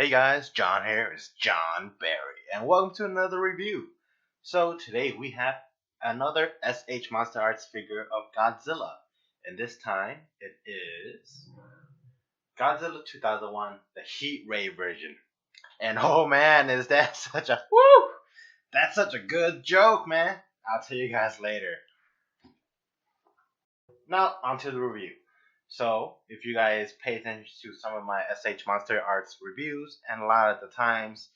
Hey guys, John here is John Barry, and welcome to another review. So today we have another SH MonsterArts figure of Godzilla, and this time it is Godzilla 2001, the Heat Ray version. And oh man, is that such a woo! That's such a good joke, man. I'll tell you guys later. Now onto the review. So, if you guys pay attention to some of my SH MonsterArts reviews, and a lot of the times,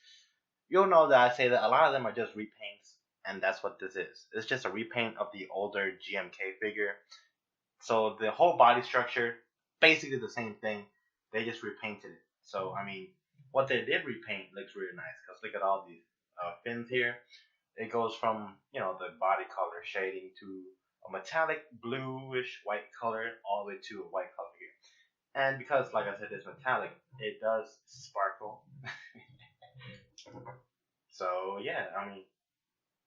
you'll know that I say that a lot of them are just repaints, and that's what this is. It's just a repaint of the older GMK figure. So the whole body structure, basically the same thing. They just repainted it. So, I mean, what they did repaint looks really nice, because look at all these fins here. It goes from, the body color shading to a metallic bluish white color all the way to a white color here. And because, like I said, it's metallic, it does sparkle. So yeah, I mean,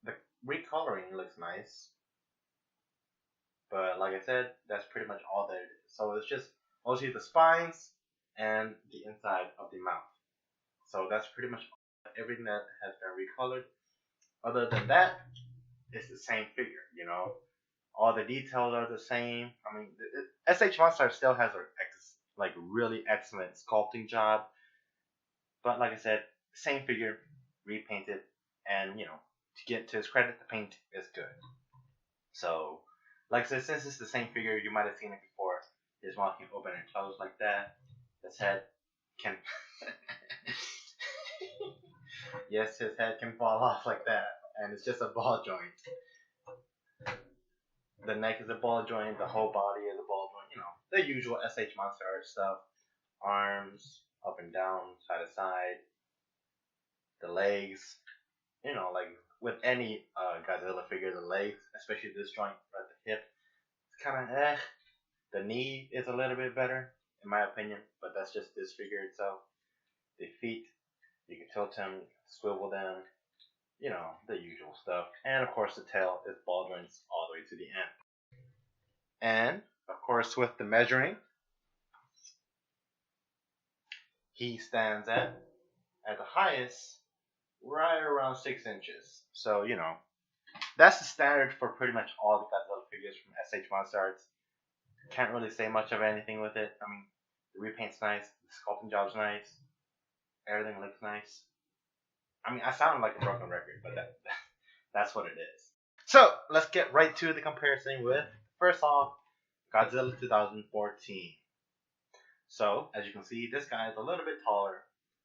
the recoloring looks nice. But like I said, that's pretty much all that it is. So it's just mostly the spines and the inside of the mouth. So that's pretty much everything that has been recolored. Other than that, it's the same figure, All the details are the same. I mean, SH Monster still has a really excellent sculpting job. But like I said, same figure, repainted, and to get to his credit, the paint is good. So, like I said, since it's the same figure, you might have seen it before. His mouth can open and close like that. His head can yes, his head can fall off like that, and it's just a ball joint. The neck is a ball joint, the whole body is a ball joint, the usual SH MonsterArts stuff. Arms, up and down, side to side. The legs, like with any Godzilla figure, the legs, especially this joint right at the hip, it's kind of eh. The knee is a little bit better, in my opinion, but that's just this figure itself. The feet, you can tilt them, swivel them, the usual stuff. And of course the tail is ball joints all the way to the end. And of course with the measuring, he stands at the highest right around 6 inches. So, that's the standard for pretty much all the Godzilla figures from SH MonsterArts. Can't really say much of anything with it. I mean, the repaint's nice, the sculpting job's nice, everything looks nice. I mean, I sound like a broken record, but that's what it is. So, let's get right to the comparison with, first off, Godzilla 2014. So, as you can see, this guy is a little bit taller,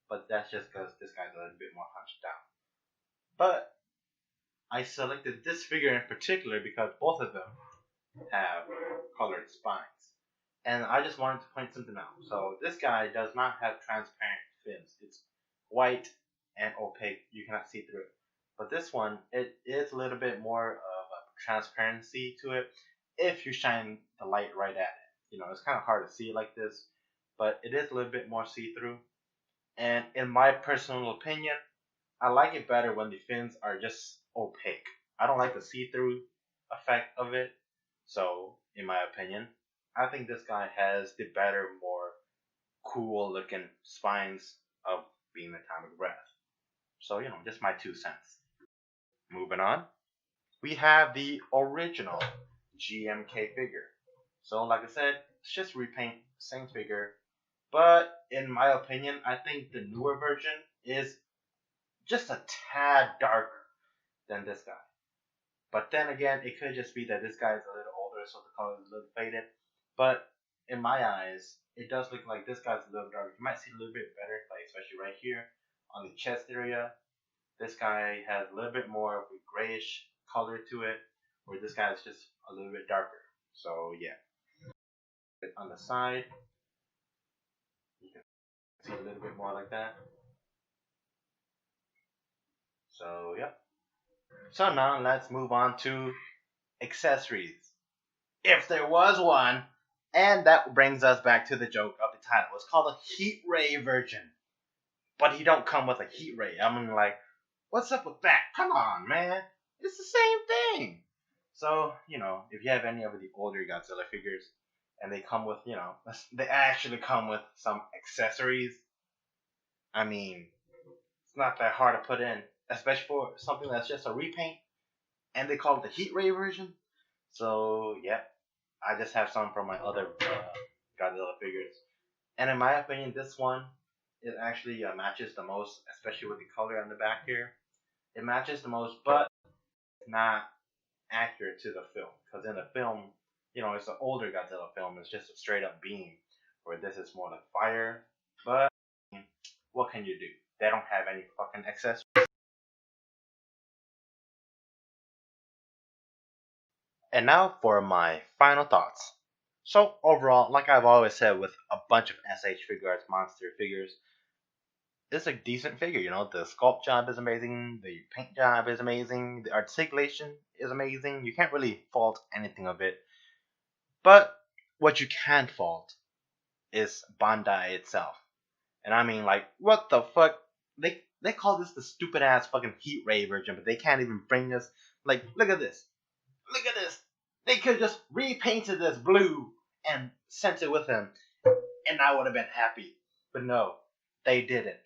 but that's just because this guy's a little bit more hunched down. But I selected this figure in particular because both of them have colored spines. And I just wanted to point something out. So this guy does not have transparent fins. It's white and opaque. You cannot see through it. But this one, it is a little bit more of a transparency to it if you shine the light right at it. It's kind of hard to see it like this, but it is a little bit more see-through. And in my personal opinion, I like it better when the fins are just opaque. I don't like the see-through effect of it. So, in my opinion, I think this guy has the better, more cool looking spines of being the atomic breath. So, just my 2 cents. Moving on, we have the original GMK figure. So, like I said, it's just repaint, same figure. But in my opinion, I think the newer version is just a tad darker than this guy. But then again, it could just be that this guy is a little older, so the color is a little faded. But in my eyes, it does look like this guy's a little darker. You might see a little bit better, like especially right here on the chest area. This guy has a little bit more of a grayish color to it, where this guy is just a little bit darker. So yeah. On the side, you can see a little bit more like that. So yep. So now let's move on to accessories, if there was one. And that brings us back to the joke of the title. It's called a Heat Ray version, but he don't come with a heat ray. I mean, like, what's up with that? Come on, man, it's the same thing. So, if you have any of the older Godzilla figures and they come with, they actually come with some accessories, I mean, it's not that hard to put in, especially for something that's just a repaint, and they call it the heat ray version. So yeah, I just have some from my other Godzilla figures, and in my opinion, this one it actually matches the most, especially with the color on the back here. It matches the most, but not accurate to the film, because in the film, it's an older Godzilla film. It's just a straight up beam, where this is more like fire. But what can you do? They don't have any fucking accessories. And now for my final thoughts. So overall, like I've always said with a bunch of SH figures, monster figures, it's a decent figure. The sculpt job is amazing, the paint job is amazing, the articulation is amazing. You can't really fault anything of it. But what you can fault is Bandai itself. And I mean, like, what the fuck? They call this the stupid ass fucking heat ray version, but they can't even bring us. Like, look at this. Look at this. They could just repainted this blue and sent it with him, and I would have been happy. But no, they didn't.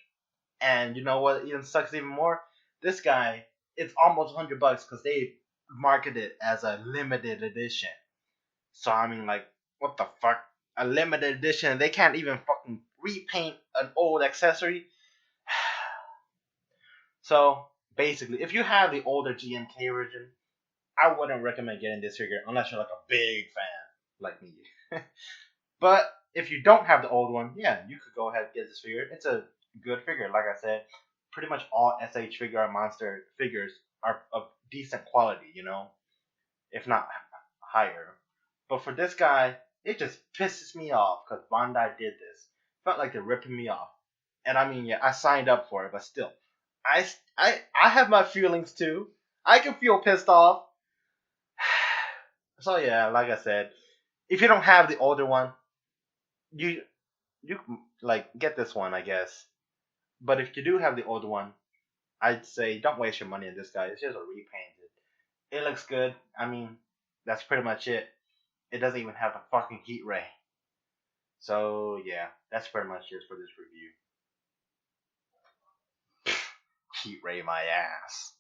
And you know what even sucks even more? This guy, it's almost $100 because they marketed it as a limited edition. So I mean, like, what the fuck? A limited edition? They can't even fucking repaint an old accessory. So basically, if you have the older GMK version, I wouldn't recommend getting this figure unless you're like a big fan like me. But if you don't have the old one, yeah, you could go ahead and get this figure. It's a good figure. Like I said, pretty much all SH figure monster figures are of decent quality, if not higher. But for this guy, it just pisses me off because Bandai did this. Felt like they're ripping me off. And I mean, yeah, I signed up for it, but still, I have my feelings too. I can feel pissed off. So yeah, like I said, if you don't have the older one, you like get this one, I guess. But if you do have the older one, I'd say don't waste your money on this guy. It's just a repainted. It looks good. I mean, that's pretty much it. It doesn't even have a fucking heat ray. So yeah, that's pretty much it for this review. Heat ray my ass.